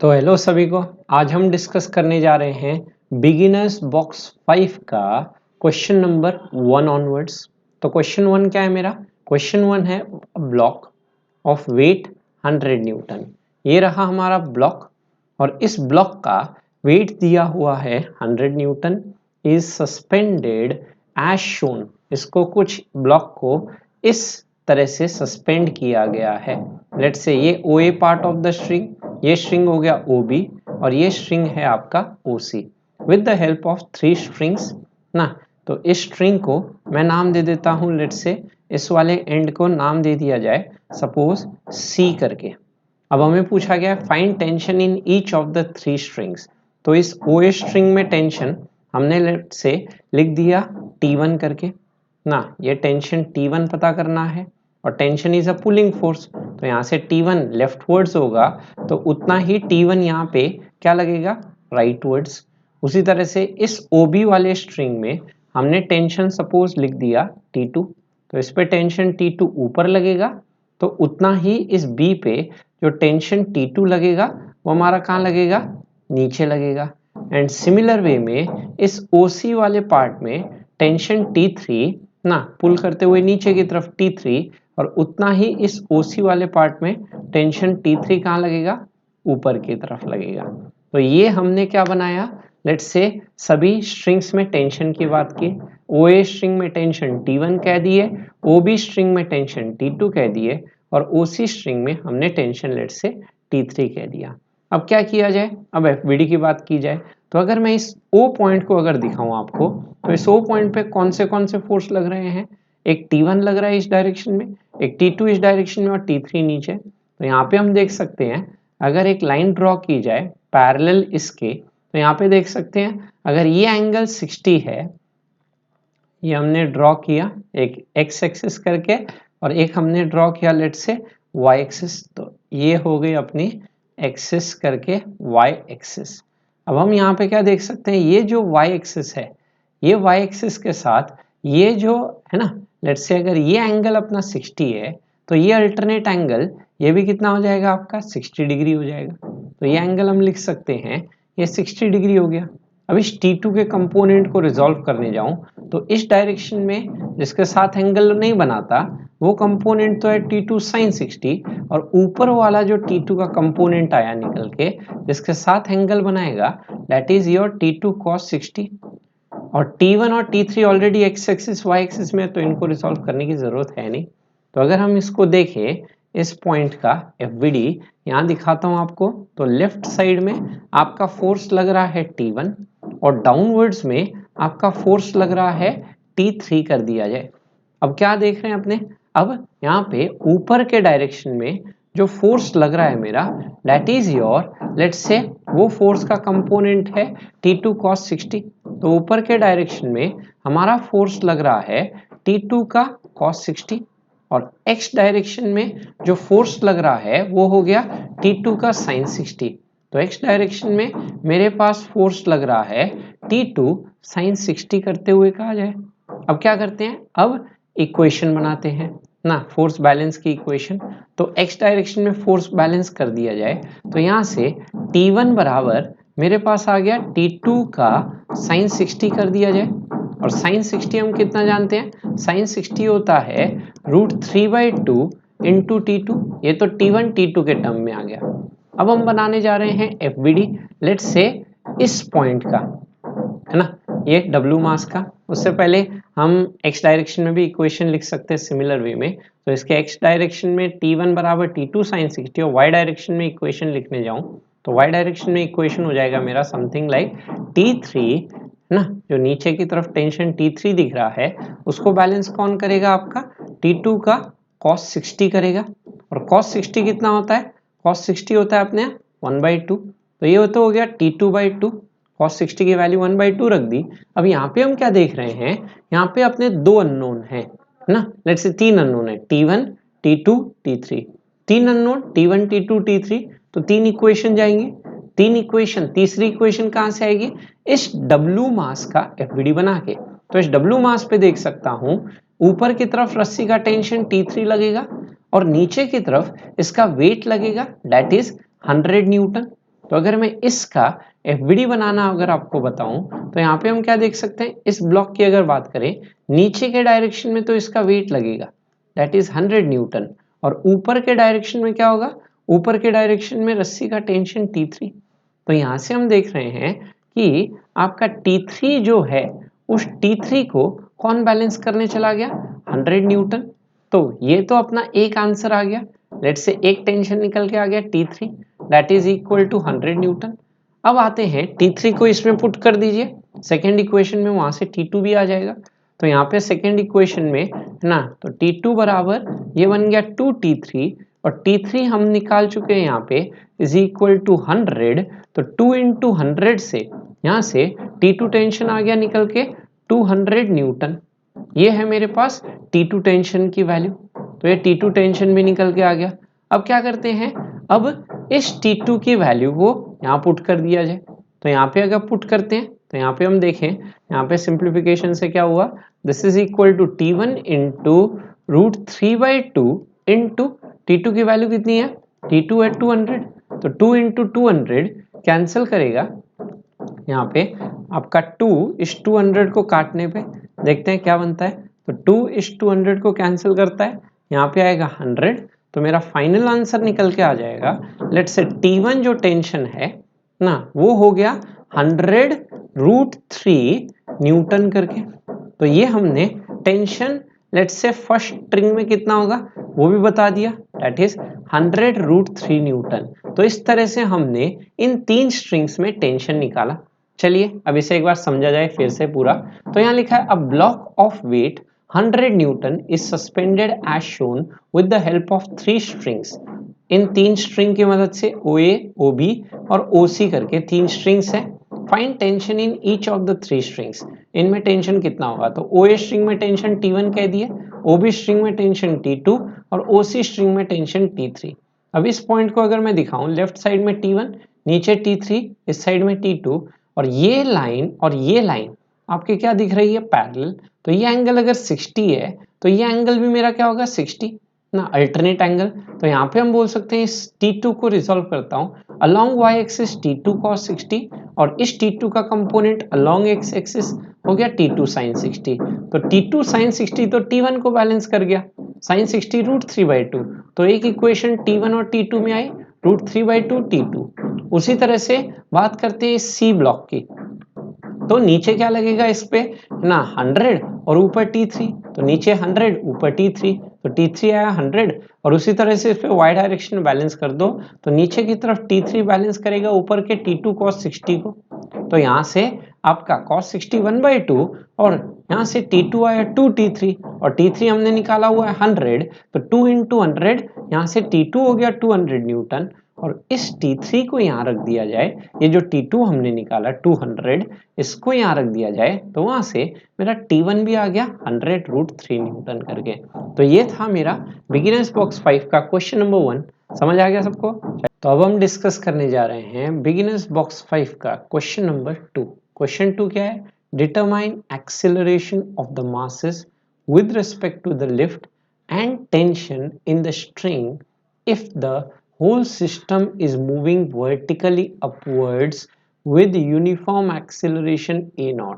तो हेलो सभी को। आज हम डिस्कस करने जा रहे हैं बिगिनर्स बॉक्स 5 का क्वेश्चन नंबर 1 ऑनवर्ड्स। तो क्वेश्चन 1 क्या है मेरा? क्वेश्चन 1 है ब्लॉक ऑफ वेट 100 न्यूटन। ये रहा हमारा ब्लॉक और इस ब्लॉक का वेट दिया हुआ है 100 newton, is suspended as shown. इसको कुछ ब्लॉक को इस तरह से सस्पेंड किया गया है। लेट्स से ये ओ ए पार्ट ऑफ द स्ट्रिंग, ये स्ट्रिंग हो गया OB और ये स्ट्रिंग है आपका OC with the help of 3 strings ना। तो इस स्ट्रिंग को मैं नाम दे देता हूं, लेट्स से इस वाले एंड को नाम दे दिया जाए सपोज C करके। अब हमें पूछा गया है find tension in each of the 3 strings. तो इस OA स्ट्रिंग में टेंशन हमने लेट्स से लिख दिया T1 करके ना। ये टेंशन T1 पता करना है और tension is a pulling force, तो यहाँ से T1 लेफ्टवर्ड्स होगा तो उतना ही T1 यहाँ पे क्या लगेगा, राइटवर्ड्स। उसी तरह से इस OB वाले स्ट्रिंग में हमने टेंशन सपोज लिख दिया T2, तो इस पे टेंशन T2 ऊपर लगेगा तो उतना ही इस B पे जो टेंशन T2 लगेगा वो हमारा कहाँ लगेगा, नीचे लगेगा। एंड सिमिलर वे में इस OC वाले पार्ट में टेंशन T3 ना पुल करते हुए नीचे की तरफ T3 और उतना ही इस OC वाले पार्ट में टेंशन T3 कहाँ लगेगा, ऊपर की तरफ लगेगा। तो ये हमने क्या बनाया, लेट्स से सभी स्ट्रिंग्स में टेंशन की बात की। OA स्ट्रिंग में टेंशन T1 कह दिए, OB स्ट्रिंग में टेंशन T2 कह दिए और OC स्ट्रिंग में हमने टेंशन लेट्स से T3 कह दिया। अब क्या किया जाए, अब FBD की बात की जाए तो अगर मैं इस O पॉइंट को अगर दिखाऊं आपको, तो इस O पॉइंट पे कौन से फोर्स लग रहे हैं, एक T1 लग रहा है इस डायरेक्शन में, एक T2 इस डायरेक्शन में और T3 नीचे। तो यहाँ पे हम देख सकते हैं अगर एक लाइन ड्रॉ की जाए पैरेलल इसके, तो यहाँ पे देख सकते हैं अगर ये एंगल 60 है, ये हमने ड्रॉ किया एक एक्स एक्सिस करके और एक हमने ड्रॉ किया लेट्स से वाई एक्सिस, तो ये हो गई अपनी एक्सिस करके वाई एक्सिस। अब हम यहाँ पे क्या देख सकते हैं, ये जो वाई एक्सिस है, ये वाई एक्सिस के साथ ये जो है ना, लेट्स से अगर ये एंगल अपना 60 है तो ये अल्टरनेट एंगल ये भी कितना हो जाएगा आपका 60 डिग्री हो जाएगा। तो ये एंगल हम लिख सकते हैं ये 60 डिग्री हो गया। अब इस T2 के कंपोनेंट को रिजॉल्व करने जाऊं तो इस डायरेक्शन में जिसके साथ एंगल नहीं बनाता वो कंपोनेंट तो है T2 sin 60 और ऊपर वाला जो T2 का कंपोनेंट आया निकल के जिसके साथ एंगल बनाएगा that is your T2 cos 60। और T1 और T3 already x axis y axis में, तो इनको रिजॉल्व करने की जरूरत है नहीं। तो अगर हम इसको देखें इस पॉइंट का FBD यहाँ दिखाता हूं आपको, तो लेफ्ट साइड में आपका फोर्स लग रहा है T1 और डाउनवर्ड्स में आपका फोर्स लग रहा है T3 कर दिया जाए। अब क्या देख रहे हैं अपने, अब यहाँ पे ऊपर के डायरेक्शन में जो फोर्स लग रहा है मेरा that is your let's say वो फोर्स का कंपोनेंट है T2 cos 60। तो ऊपर के डायरेक्शन में हमारा फोर्स लग रहा है T2 का cos 60 और x डायरेक्शन में जो फोर्स लग रहा है वो हो गया T2 का sin 60। तो x डायरेक्शन में मेरे पास फोर्स लग रहा है T2 sin 60 करते हुए कहा जाए। अब क्या करते हैं, अब इक्वेशन बनाते हैं ना, फोर्स बैलेंस की इक्वेशन। तो x डायरेक्शन में फोर्स बैलेंस कर दिया जाए तो यहाँ से T1 बराबर मेरे पास आ गया T2 का sin 60 कर दिया जाए। और sin 60 हम कितना जानते हैं, sin 60 होता है √3/2 इंटू T2। ये तो T1 T2 के टर्म में आ गया। अब हम बनाने जा रहे हैं FBD लेट्स से इस पॉइंट का, है ना, ये W मास का। उससे पहले हम x डायरेक्शन में भी इक्वेशन लिख सकते हैं सिमिलर वे में। तो इसके x डायरेक्शन में T1 बराबर T2 sin 60 और y डायरेक्शन में इक्वेशन लिखने जाऊं तो y डायरेक्शन में इक्वेशन हो जाएगा मेरा समथिंग लाइक T3 ना, जो नीचे की तरफ टेंशन T3 दिख रहा है उसको बैलेंस कौन करेगा, आपका T2 का cos 60 करेगा। और cos 60 कितना होता है, cos 60 होता है अपने 1/2। तो ये तो हो गया T2/2, cos 60 की वैल्यू 1/2 रख दी। अब यहाँ पे हम क्या देख रहे हैं, यहाँ पे अपने दो अननोन है ना, लेट्स से 3 अननोन है T1 T2 T3। 3 unknown T1 T2 T3, तो 3 इक्वेशन जाएंगे। 3 इक्वेशन, तीसरी इक्वेशन कहाँ से आएगी, इस W मास का FBD बना के। तो इस W मास पे देख सकता हूं ऊपर की तरफ रस्सी का टेंशन T3 लगेगा और नीचे की तरफ इसका वेट लगेगा दैट इज 100 न्यूटन। तो अगर मैं इसका FBD बनाना अगर आपको बताऊं तो यहाँ पे हम क्या देख सकते हैं, इस ब्लॉक की अगर बात करें नीचे के डायरेक्शन में तो इसका वेट लगेगा दैट इज 100 न्यूटन, और ऊपर के डायरेक्शन में क्या होगा, ऊपर के डायरेक्शन में रस्सी का टेंशन T3। तो यहाँ से हम देख रहे हैं कि आपका T3 जो है उस T3 को कौन बैलेंस करने चला गया, 100 न्यूटन। तो ये तो अपना एक आंसर आ गया, लेट्स से एक टेंशन निकल के आ गया T3 that is equal to 100 newton. अब आते हैं T3 को इसमें पुट कर दीजिए सेकेंड इक्वेशन में, वहां से T2 भी आ जाएगा। तो यहाँ पे सेकेंड इक्वेशन में है ना, तो T2 बराबर ये बन गया 2T3 और T3 हम निकाल चुके हैं यहाँ पे इज इक्वल टू 100। तो 2 इंटू 100 से यहाँ से T2 टेंशन आ गया निकल के 200 न्यूटन। ये है मेरे पास T2 टेंशन की वैल्यू, तो ये T2 टेंशन भी निकल के आ गया। अब क्या करते हैं, अब इस T2 की वैल्यू को यहाँ पुट कर दिया जाए। तो यहाँ पे अगर पुट करते हैं तो यहाँ पे हम देखें, यहाँ पे सिंप्लीफिकेशन से क्या हुआ, this is equal to T1 into √3/2 into T2 की वैल्यू कितनी है, T2 है 200, तो 2 इंटू 200 कैंसिल करेगा। यहाँ पे आपका 2 इस 200 को काटने पे देखते हैं क्या बनता है, तो 2 इस 200 को कैंसिल करता है, यहाँ पे आएगा 100। तो मेरा फाइनल आंसर निकल के आ जाएगा, लेट्स से T1 जो टेंशन है ना वो हो गया 100√3 न्यूटन करके। तो ये हमने tension let's say first string में कितना होगा वो भी बता दिया दैट इज 100√3 न्यूटन। तो इस तरह से हमने इन तीन स्ट्रिंग्स में टेंशन निकाला। चलिए अब इसे एक बार समझा जाए फिर से पूरा। तो यहाँ लिखा है a block of weight 100 newton is suspended as shown with the help of 3 strings. इन तीन स्ट्रिंग की मदद से OA, OB और OC करके तीन स्ट्रिंग्स है। Find tension in each of the 3 strings. इनमें टेंशन कितना होगा, तो OA स्ट्रिंग में टेंशन T1 कह दिए, OB स्ट्रिंग में टेंशन T2 और OC स्ट्रिंग में टेंशन T3। अब इस पॉइंट को अगर मैं दिखाऊं, लेफ्ट साइड में T1 नीचे T3 इस साइड में T2 और ये लाइन आपके क्या दिख रही है, पैरेलल। तो ये एंगल अगर 60 है तो ये एंगल भी मेरा क्या होगा 60 ना, अल्टरनेट एंगल। तो यहाँ पे हम बोल सकते हैं इस T2 को रिजॉल्व करता हूँ along y axis T2 cos 60 और इस T2 का कंपोनेंट अलोंग x एक्सिस हो गया T2 sin 60। तो T2 sin 60 तो T1 को बैलेंस कर गया, sin 60 √3/2। तो एक इक्वेशन T1 और T2 में आई √3/2 T2। उसी तरह से बात करते हैं इस C ब्लॉक की, तो नीचे क्या लगेगा इस पे ना 100 और ऊपर T3, तो नीचे 100 ऊपर T3, तो T3 आया 100 और उसी तरह से इस पे y डायरेक्शन बैलेंस कर दो, तो नीचे की तरफ T3 बैलेंस करेगा ऊपर के T2 cos 60 को। तो यहाँ से आपका cos 60 1/2 और यहाँ से T2 आया 2T3 और T3 हमने निकाला हुआ है 100, तो 2 इंटू 100 यहाँ से T2 हो गया 200 न्यूटन और इस T3 को यहाँ रख दिया जाए, ये जो T2 हमने निकाला 200 इसको यहाँ रख दिया जाए, तो वहां से मेरा T1 भी आ गया 100√3 न्यूटन करके। तो ये था मेरा बिगिनर्स बॉक्स 5 का क्वेश्चन नंबर 1। समझ आ गया सबको। तो अब हम डिस्कस करने जा रहे हैं बिगिनर्स बॉक्स 5 का क्वेश्चन नंबर 2। क्वेश्चन 2 क्या है, determine acceleration of the masses with respect to the lift and tension in the string if the whole system is moving vertically upwards with uniform acceleration a0।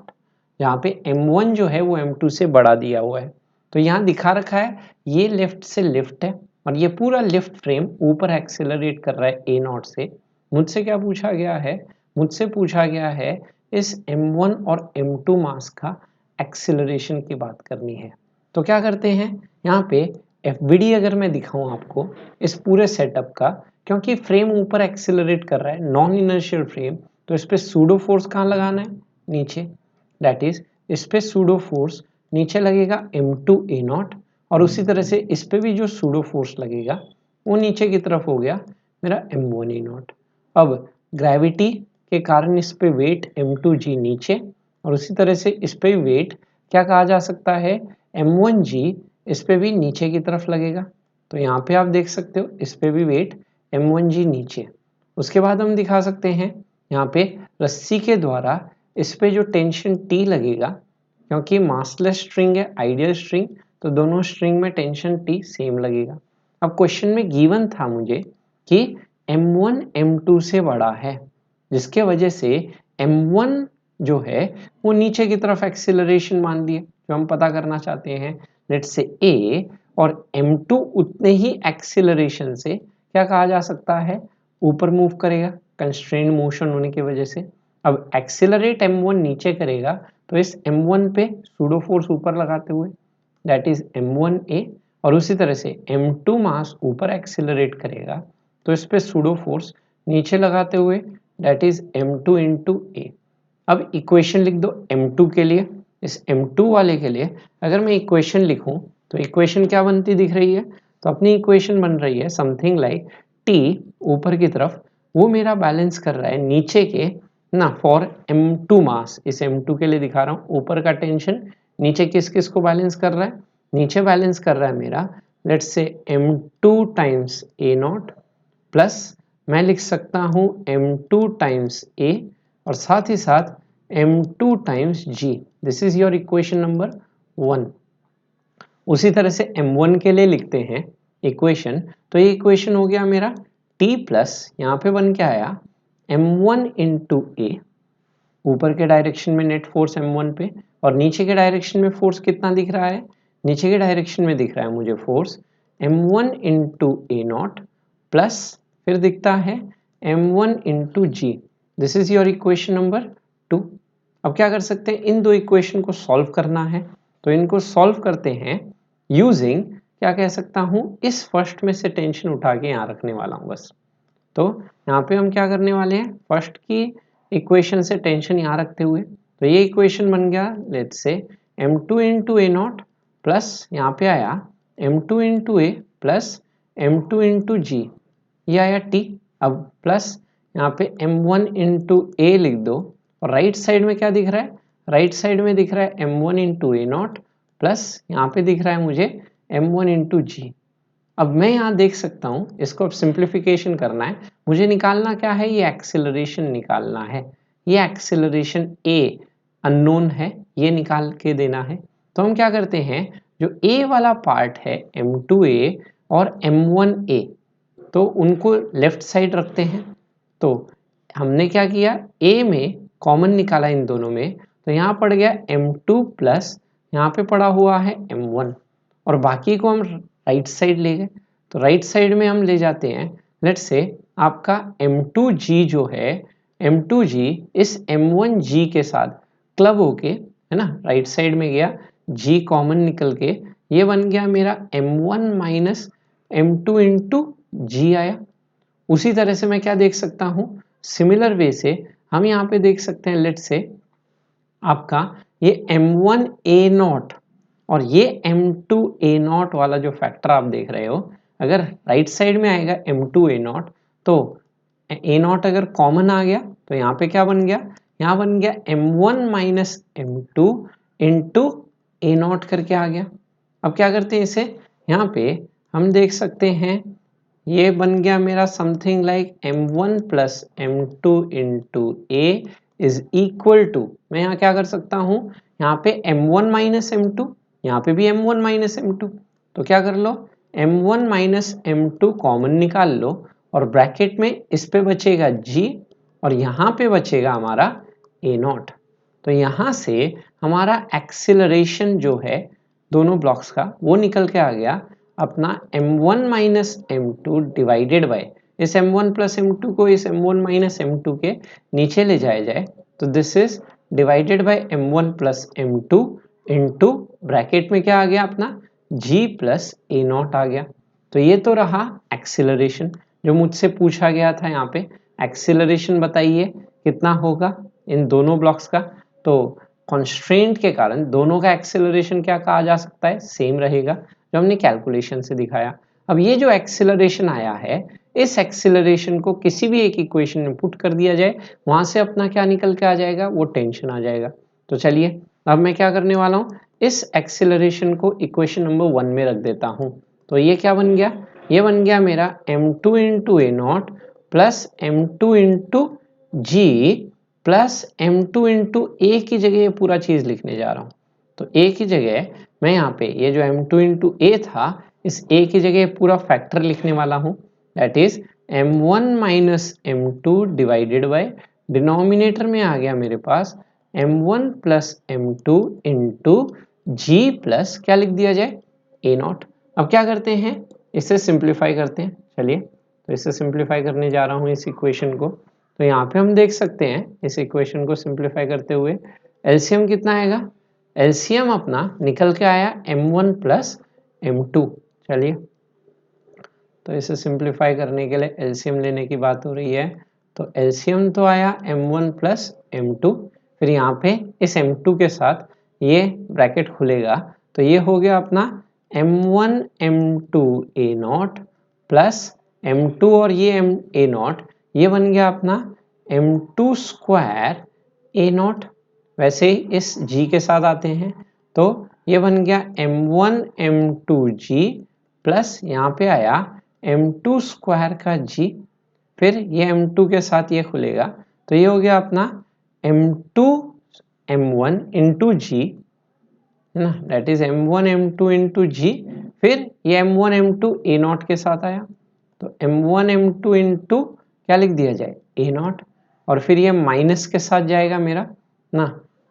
यहाँ पे m1 जो है वो m2 से बढ़ा दिया हुआ है। तो यहाँ दिखा रखा है ये लेफ्ट से लिफ्ट है और ये पूरा लिफ्ट फ्रेम ऊपर एक्सेलरेट कर रहा है a0 से। मुझसे क्या पूछा गया है, मुझसे पूछा गया है इस m1 और m2 मास का एक्सेलरेशन की बात करनी है। तो क्या करते हैं, यहाँ पे FBD अगर मैं दिखाऊं आपको इस पूरे सेटअप का, क्योंकि फ्रेम ऊपर एक्सेलरेट कर रहा है नॉन इनर्शियल फ्रेम, तो इस पे सूडो फोर्स कहाँ लगाना है, नीचे, दैट इज इस पे सूडो फोर्स नीचे लगेगा m2 a0 और उसी तरह से इस पे भी जो सूडो फोर्स लगेगा वो नीचे की तरफ हो गया मेरा m1 a0। अब ग्रेविटी के कारण इस पे वेट m2g नीचे और उसी तरह से इस पे वेट क्या कहा जा सकता है m1g इस पे भी नीचे की तरफ लगेगा। तो यहाँ पे आप देख सकते हो इस पे भी वेट m1g नीचे। उसके बाद हम दिखा सकते हैं यहाँ पे रस्सी के द्वारा इस पे जो टेंशन T लगेगा, क्योंकि मासलेस स्ट्रिंग है आइडियल स्ट्रिंग, तो दोनों स्ट्रिंग में टेंशन T सेम लगेगा। अब क्वेश्चन में गिवन था मुझे कि m1 m2 से बड़ा है, जिसके वजह से m1 जो है वो नीचे की तरफ एक्सीलरेशन मान लिए जो हम पता करना चाहते हैं। लेट्स से a और m2 उतने ही एक्सीलरेशन से क्या कहा जा सकता है, ऊपर मूव करेगा कंस्ट्रेंट मोशन होने की वजह से। अब एक्सीलरेट m1 नीचे करेगा तो इस m1 पे सूडो फोर्स ऊपर लगाते हुए दैट इज m1a, और उसी तरह से m2 मास ऊपर एक्सीलरेट करेगा तो इस पे सूडो फोर्स नीचे लगाते हुए that is m2 into a। अब इक्वेशन लिख दो m2 के लिए। इस m2 वाले के लिए अगर मैं इक्वेशन लिखूं तो इक्वेशन क्या बनती दिख रही है, तो अपनी इक्वेशन बन रही है समथिंग लाइक t ऊपर की तरफ वो मेरा बैलेंस कर रहा है नीचे के ना फॉर m2 मास। इस m2 के लिए दिखा रहा हूँ ऊपर का टेंशन, नीचे किस किस को बैलेंस कर रहा है, नीचे बैलेंस कर रहा है मेरा let's say m2 times a not plus मैं लिख सकता हूँ m2 टाइम्स a और साथ ही साथ m2 times g। This is your equation number 1। उसी तरह से m1 के लिए लिखते हैं इक्वेशन, तो ये इक्वेशन हो गया मेरा t प्लस यहाँ पे बन के आया m1 इंटू a, ऊपर के डायरेक्शन में नेट फोर्स m1 पे और नीचे के डायरेक्शन में फोर्स कितना दिख रहा है, नीचे के डायरेक्शन में दिख रहा है मुझे force m1 into a not plus फिर दिखता है m1 into g. This is your equation number 2। अब क्या कर सकते हैं, इन दो इक्वेशन को सॉल्व करना है, तो इनको सॉल्व करते हैं यूजिंग क्या कह सकता हूं, इस फर्स्ट में से टेंशन उठा के यहाँ रखने वाला हूं बस। तो यहाँ पे हम क्या करने वाले हैं, फर्स्ट की इक्वेशन से टेंशन यहाँ रखते हुए तो ये इक्वेशन बन गया let's say m2 into a not plus यहाँ पे आया m2 इंटू ए प्लस m2 इंटू जी, ये आया t। अब प्लस यहाँ पे m1 इंटू ए लिख दो और राइट साइड में क्या दिख रहा है, राइट साइड में दिख रहा है m1 into a not plus यहाँ पे दिख रहा है मुझे m1 इंटू जी। अब मैं यहाँ देख सकता हूँ, इसको अब सिंप्लीफिकेशन करना है, मुझे निकालना क्या है, ये एक्सेलरेशन निकालना है। ये एक्सेलरेशन a अननोन है, ये निकाल के देना है। तो हम क्या करते हैं, जो a वाला पार्ट है m2a और m1a तो उनको लेफ्ट साइड रखते हैं। तो हमने क्या किया, a में कॉमन निकाला इन दोनों में, तो यहाँ पड़ गया m2 प्लस यहाँ पे पड़ा हुआ है m1 और बाकी को हम राइट साइड ले गए। तो राइट साइड में हम ले जाते हैं लेट्स से आपका m2g जो है m2g इस m1g के साथ क्लब होके है ना राइट साइड में गया, g कॉमन निकल के ये बन गया मेरा m1 माइनस m2 इंटू जी आया। उसी तरह से मैं क्या देख सकता हूँ, सिमिलर वे से हम यहाँ पे देख सकते हैं लेट्स से आपका ये m1 a नॉट और ये m2 a नॉट वाला जो फैक्टर आप देख रहे हो, अगर राइट साइड में आएगा m2 a नॉट तो a नॉट अगर कॉमन आ गया तो यहाँ पे क्या बन गया, यहाँ बन गया m1 minus m2 into a not करके आ गया। अब क्या करते हैं इसे, यहाँ पे हम देख सकते हैं ये बन गया मेरा something like m1 plus m2 into a is equal to, मैं यहाँ क्या कर सकता हूँ, यहाँ पे m1 माइनस m2, यहाँ पे भी m1 माइनस m2, तो क्या कर लो m1 माइनस m2 कॉमन निकाल लो और ब्रैकेट में इस पे बचेगा g और यहाँ पे बचेगा हमारा a नॉट। तो यहाँ से हमारा एक्सीलरेशन जो है दोनों ब्लॉक्स का वो निकल के आ गया अपना m1 minus m2 divided bye इस m1 प्लस m2 को इस m1 माइनस m2 के नीचे ले जाया जाए तो this is divided by m1 plus m2 into bracket में क्या आ गया अपना g प्लस ए नॉट आ गया। तो ये तो रहा एक्सीलरेशन जो मुझसे पूछा गया था, यहाँ पे एक्सीलरेशन बताइए कितना होगा इन दोनों ब्लॉक्स का। तो कॉन्स्ट्रेंट के कारण दोनों का एक्सीलरेशन क्या कहा जा सकता है, सेम रहेगा जो हमने कैलकुलेशन से दिखाया। अब ये जो एक्सीलरेशन आया है इस एक्सीलरेशन को किसी भी एक इक्वेशन में पुट कर दिया जाए, वहां से अपना क्या निकल के आ जाएगा, वो टेंशन आ जाएगा। तो चलिए अब मैं क्या करने वाला हूँ, इस एक्सीलरेशन को इक्वेशन नंबर 1 में रख देता हूँ। तो ये क्या बन गया, ये बन गया मेरा m2 into a not plus m2 into g plus m2 into a की जगह ये पूरा चीज लिखने जा रहा हूँ। तो a की जगह मैं यहाँ पे ये जो m2 इंटू ए था इस a की जगह पूरा फैक्टर लिखने वाला हूँ that is m1 minus m2 divided bye, denominator में आ गया मेरे पास m1 plus m2 into g plus क्या लिख दिया जाए ए नॉट। अब क्या करते हैं, इसे सिंप्लीफाई करते हैं। चलिए, तो इसे सिंप्लीफाई करने जा रहा हूँ इस इक्वेशन को। तो यहाँ पे हम देख सकते हैं इस इक्वेशन को सिंप्लीफाई करते हुए एलसीएम कितना आएगा, एलसीएम अपना निकल के आया m1 प्लस m2। चलिए, तो इसे सिंप्लीफाई करने के लिए एलसीएम लेने की बात हो रही है। तो एलसीएम तो आया m1 प्लस m2, फिर यहाँ पे इस m2 के साथ ये ब्रैकेट खुलेगा, तो ये हो गया अपना m1 m2 a not plus m2 और ये a नॉट, ये बन गया अपना m2 स्क्वायर a नॉट। वैसे ही इस g के साथ आते हैं, तो ये बन गया m1 m2 g प्लस यहाँ पे आया m2 स्क्वायर का g, फिर ये m2 के साथ ये खुलेगा, तो ये हो गया अपना m2 m1 इंटू जी, है ना, that is m1 m2 into जी, फिर ये m1 m2 a नॉट के साथ आया, तो m1 m2 इंटू क्या लिख दिया जाए a नॉट, और फिर ये माइनस के साथ जाएगा मेरा ना,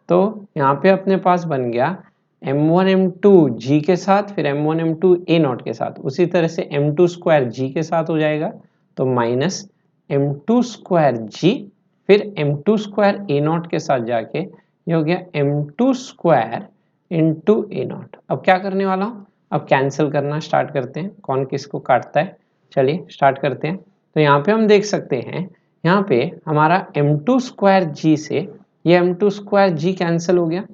तो यहाँ पे अपने पास बन गया m1 m2 g के साथ, फिर m1 m2 a नॉट के साथ, उसी तरह से m2 स्क्वायर g के साथ हो जाएगा, तो माइनस m2 स्क्वायर g, फिर m2 स्क्वायर a नॉट के साथ जाके ये हो गया m2 square into a not. अब क्या करने वाला हूँ, अब कैंसिल करना स्टार्ट करते हैं, कौन किसको काटता है। चलिए स्टार्ट करते हैं। तो यहाँ पे हम देख सकते हैं, यहाँ पे हमारा m2 स्क्वायर g से ये m2 स्क्वायर g कैंसिल हो गया।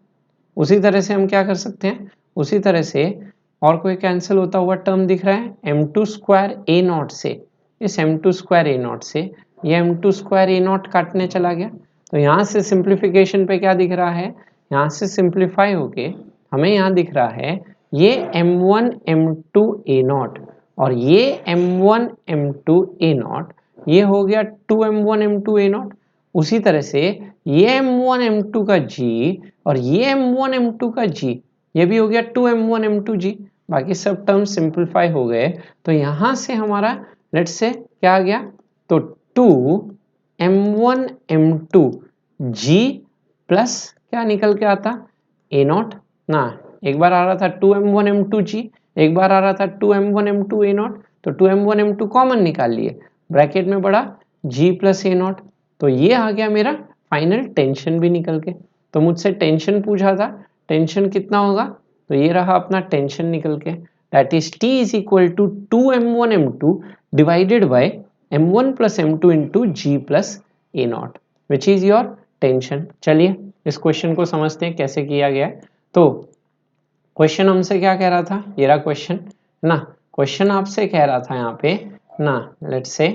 उसी तरह से हम क्या कर सकते हैं, उसी तरह से और कोई कैंसिल होता हुआ टर्म दिख रहा है m2 स्क्वायर a नॉट से, इस m2 स्क्वायर a नॉट से ये m2 स्क्वायर a नॉट काटने चला गया। तो यहाँ से सिंप्लीफिकेशन पे क्या दिख रहा है, यहाँ से सिंप्लीफाई होके हमें यहाँ दिख रहा है ये m1 m2 a नॉट और ये m1 m2 a नॉट, ये हो गया 2m1 m2 a नॉट। उसी तरह से ये m1 m2 का g और ये m1 m2 का g, ये भी हो गया 2m1 m2 g। बाकी सब टर्म सिंप्लीफाई हो गए, तो यहाँ से हमारा लेट्स से क्या आ गया, तो 2m1 m2 g प्लस क्या निकल के आता a नॉट ना, एक बार आ रहा था 2m1 m2 g, एक बार आ रहा था 2m1 m2 a नॉट, तो 2m1 m2 कॉमन निकाल लिए, ब्रैकेट में पड़ा g प्लस a नॉट, तो ये आ गया मेरा फाइनल टेंशन भी निकल के। तो मुझसे टेंशन पूछा था, टेंशन कितना होगा, तो ये रहा अपना टेंशन निकल के, that is T is equal to 2m1 m2 divided by m1 plus m2 into g plus a not which is your tension. चलिए इस क्वेश्चन को समझते हैं कैसे किया गया है। तो क्वेश्चन हमसे क्या कह रहा था, ये रहा क्वेश्चन ना, क्वेश्चन आपसे कह रहा था यहाँ पे ना, लेट्स से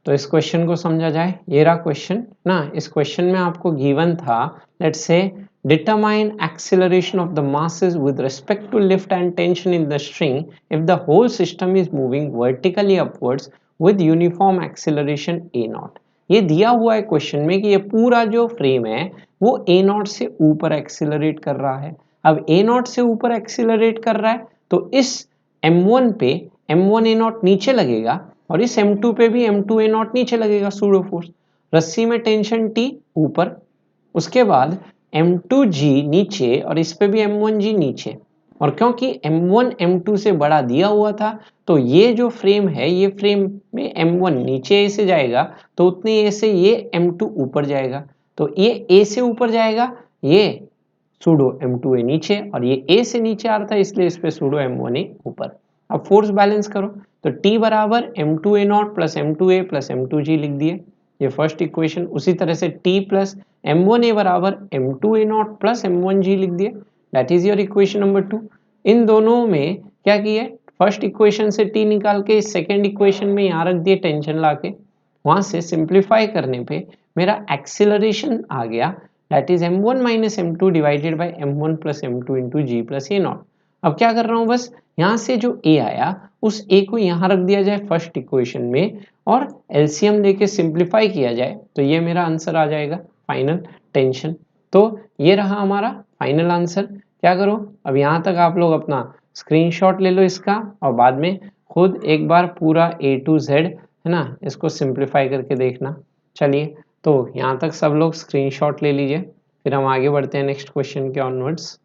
तो इस क्वेश्चन को समझा जाए, ये रहा क्वेश्चन ना, इस क्वेश्चन में आपको गिवन था let's say determine acceleration of the masses with respect to lift and tension in the string if the whole system is moving vertically upwards with uniform acceleration a naught। ये दिया हुआ है question में कि ये पूरा जो फ्रेम है वो a नॉट से ऊपर एक्सिलरेट कर रहा है। अब a नॉट से ऊपर एक्सिलरेट कर रहा है, तो इस m1 पे m1 a नॉट नीचे लगेगा और इस m2 पे भी m2 a नॉट नीचे लगेगा सूडो फोर्स। रस्सी में टेंशन T ऊपर, उसके बाद m2g नीचे और इस पे भी m1g नीचे, और क्योंकि m1 m2 से बड़ा दिया हुआ था तो ये जो फ्रेम है ये फ्रेम में m1 नीचे a से जाएगा तो उतने a से ये m2 ऊपर जाएगा, तो ये a से ऊपर जाएगा, ये सूडो m2a नीचे, और ये a से नीचे आ रहा था इसलिए इस पे सूडो m1a ऊपर। अब फोर्स बैलेंस करो, तो T बराबर m2a not plus m2a plus m2g लिख दिए, ये फर्स्ट इक्वेशन। उसी तरह से T प्लस m1a बराबर m2a नॉट प्लस m1g लिख दिए, that is your equation number 2। इन दोनों में क्या किया, फर्स्ट इक्वेशन से T निकाल के सेकेंड इक्वेशन में यहाँ रख दिए टेंशन लाके, वहां से सिंप्लीफाई करने पे मेरा एक्सिलरेशन आ गया that is m1 minus m2 divided by m1 plus m2 into g plus a naught. अब क्या कर रहा हूँ, बस यहाँ से जो a आया उस a को यहाँ रख दिया जाए फर्स्ट इक्वेशन में और एलसीएम लेके सिंप्लीफाई किया जाए, तो ये मेरा आंसर आ जाएगा फाइनल टेंशन। तो ये रहा हमारा फाइनल आंसर। क्या करो, अब यहाँ तक आप लोग अपना स्क्रीनशॉट ले लो इसका और बाद में खुद एक बार पूरा A to Z है ना, इसको सिंप्लीफाई करके देखना। चलिए, तो यहाँ तक सब लोग स्क्रीनशॉट ले लीजिए, फिर हम आगे बढ़ते हैं नेक्स्ट क्वेश्चन के ऑनवर्ड्स।